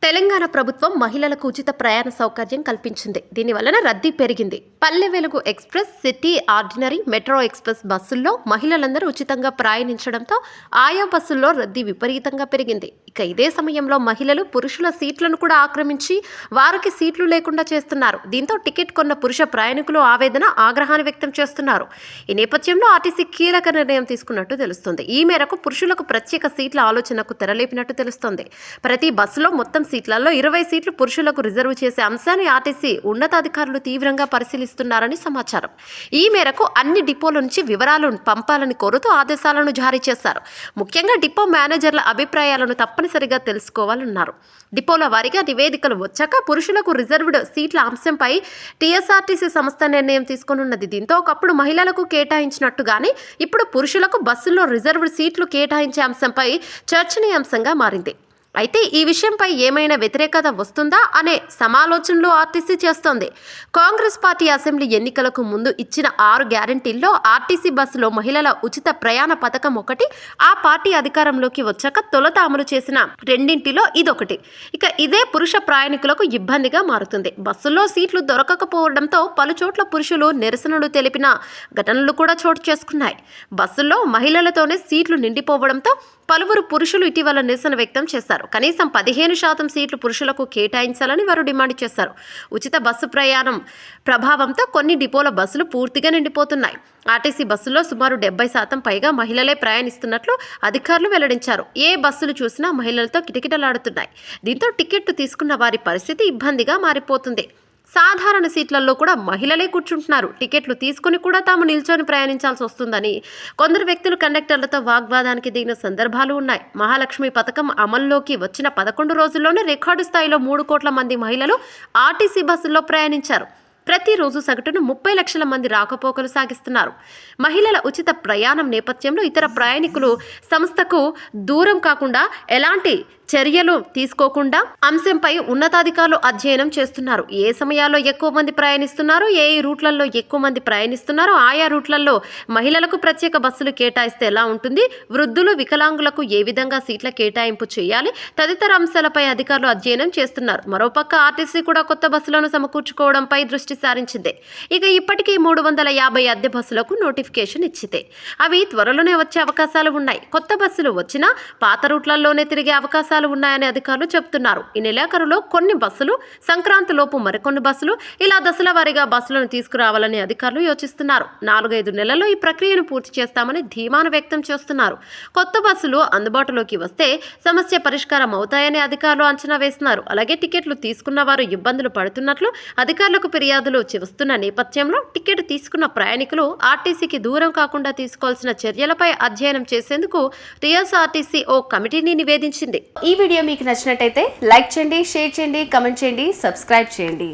తెలంగాణ ప్రభుత్వం మహిళలకు ఉచిత ప్రయాణ సౌకర్యం కల్పించింది. దీనివలన రద్దీ పెరిగింది. Palle Velugu express, city ordinary, metro express బస్సుల్లో మహిళలందరూ ఉచితంగా ప్రయాణించడంతో ఆయా బస్సుల్లో రద్దీ విపరీతంగా పెరిగింది. ఇక ఇదే సమయంలో మహిళలు పురుషుల సీట్లను కూడా ఆక్రమించి వారికి సీట్లు లేకుండా చేస్తున్నారు. దీంతో టికెట్ కొన్న పురుష ప్రయాణికులు ఆగ్రహాన్ని వ్యక్తం చేస్తున్నారు. ఈ నేపథ్యంలో ఆర్టీసీ కీలక నిర్ణయం తీసుకున్నట్టు తెలుస్తుంది. ఈ మేరకు పురుషులకు ప్రత్యేక సీట్ల ఆలోచనకు తెరలేపినట్టు తెలుస్తోంది. ప్రతి బస్సులో మొత్తం సీట్లలో 20 సీట్లు పురుషులకు రిజర్వ్ చేసే అంశాన్ని ఆర్టీసీ ఉన్నతాధికారులు తీవ్రంగా పరిశీలిస్తున్నారని సమాచారం. ఈ మేరకు అన్ని డిపోల నుంచి వివరాలు పంపాలని కోరుతూ ఆదేశాలను జారీ చేశారు. ముఖ్యంగా డిపో మేనేజర్ల అభిప్రాయాలను తప్పనిసరిగా తెలుసుకోవాలన్నారు. డిపోల వారీగా నివేదికలు వచ్చాక పురుషులకు రిజర్వ్డ్ సీట్ల అంశంపై టీఎస్ఆర్టీసీ సంస్థ నిర్ణయం తీసుకొనున్నది. దీంతో ఒకప్పుడు మహిళలకు కేటాయించినట్టుగానే ఇప్పుడు పురుషులకు బస్సుల్లో రిజర్వ్డ్ సీట్లు కేటాయించే అంశంపై చర్చనీయాంశంగా మారింది. అయితే ఈ విషయంపై ఏమైనా వ్యతిరేకత వస్తుందా అనే సమాలోచనలు ఆర్టీసీ చేస్తోంది. కాంగ్రెస్ పార్టీ అసెంబ్లీ ఎన్నికలకు ముందు ఇచ్చిన 6 గ్యారంటీల్లో ఆర్టీసీ బస్సులో మహిళల ఉచిత ప్రయాణ పథకం ఒకటి. ఆ పార్టీ అధికారంలోకి వచ్చాక తొలుత అమలు చేసిన రెండింటిలో ఇదొకటి. ఇక ఇదే పురుష ప్రయాణికులకు ఇబ్బందిగా మారుతుంది. బస్సుల్లో సీట్లు దొరకకపోవడంతో పలుచోట్ల పురుషులు నిరసనలు తెలిపిన ఘటనలు కూడా చోటు చేసుకున్నాయి. బస్సుల్లో మహిళలతోనే సీట్లు నిండిపోవడంతో పలువురు పురుషులు ఇటీవల నిరసన వ్యక్తం చేశారు. కనీసం 15% సీట్లు పురుషులకు కేటాయించాలని వారు డిమాండ్ చేశారు. ఉచిత బస్సు ప్రయాణం ప్రభావంతో కొన్ని డిపోల బస్సులు పూర్తిగా నిండిపోతున్నాయి. ఆర్టీసీ బస్సుల్లో సుమారు 70% పైగా మహిళలే ప్రయాణిస్తున్నట్లు అధికారులు వెల్లడించారు. ఏ బస్సులు చూసినా మహిళలతో కిటకిటలాడుతున్నాయి. దీంతో టికెట్ తీసుకున్న వారి పరిస్థితి ఇబ్బందిగా మారిపోతుంది. సాధారణ సీట్లలో కూడా మహిళలే కూర్చుంటున్నారు. టికెట్లు తీసుకుని కూడా తాము నిల్చొని ప్రయాణించాల్సి వస్తుందని కొందరు వ్యక్తులు కండక్టర్లతో వాగ్వాదానికి దిగిన సందర్భాలు ఉన్నాయి. మహాలక్ష్మి పథకం అమల్లోకి వచ్చిన 11 రోజుల్లోనే రికార్డు స్థాయిలో 3 కోట్ల మంది మహిళలు ఆర్టీసీ బస్సుల్లో ప్రయాణించారు. ప్రతిరోజు సగటున 30 లక్షల మంది రాకపోకలు సాగిస్తున్నారు. మహిళల ఉచిత ప్రయాణం నేపథ్యంలో ఇతర ప్రయాణికులు సంస్థకు దూరం కాకుండా ఎలాంటి చర్యలు తీసుకోకుండా అంశంపై ఉన్నతాధికారులు అధ్యయనం చేస్తున్నారు. ఏ సమయాల్లో ఎక్కువ మంది ప్రయాణిస్తున్నారో, ఏ రూట్లలో ఎక్కువ మంది ప్రయాణిస్తున్నారో, ఆయా రూట్లలో మహిళలకు ప్రత్యేక బస్సులు కేటాయిస్తే ఎలా ఉంటుంది, వృద్ధులు, వికలాంగులకు ఏ విధంగా సీట్ల కేటాయింపు చేయాలి తదితర అంశాలపై అధికారులు అధ్యయనం చేస్తున్నారు. మరోపక్క ఆర్టీసీ కూడా కొత్త బస్సులను సమకూర్చుకోవడంపై దృష్టి సారించింది. ఇక ఇప్పటికీ 350 అద్దె బస్సులకు నోటిఫికేషన్ ఇచ్చింది. అవి త్వరలోనే వచ్చే అవకాశాలు ఉన్నాయి. కొత్త బస్సులు వచ్చినా పాత రూట్లలోనే తిరిగే అవకాశాలు ఉన్నాయని అధికారులు చెబుతున్నారు. ఈ నెలాఖరులో కొన్ని బస్సులు, సంక్రాంతిలోపు మరికొన్ని బస్సులు, ఇలా దశల వారీగా బస్సులను తీసుకురావాలని అధికారులు యోచిస్తున్నారు. 4-5 నెలల్లో ఈ ప్రక్రియను పూర్తి చేస్తామని ధీమాను వ్యక్తం చేస్తున్నారు. కొత్త బస్సులు అందుబాటులోకి వస్తే సమస్య పరిష్కారం అవుతాయని అధికారులు అంచనా వేస్తున్నారు. అలాగే టికెట్లు తీసుకున్న వారు ఇబ్బందులు పడుతున్నట్లు అధికారులకు ఫిర్యాదులు వస్తున్న నేపథ్యంలో టికెట్ తీసుకున్న ప్రయాణికులు ఆర్టీసీకి దూరం కాకుండా తీసుకోవాల్సిన చర్యలపై అధ్యయనం చేసేందుకు టీఎస్ఆర్టీసీ ఓ కమిటీని నివేదించింది. ఈ వీడియో మీకు నచ్చినట్టయితే లైక్ చేయండి, షేర్ చేయండి, కమెంట్ చేయండి, సబ్స్క్రైబ్ చేయండి.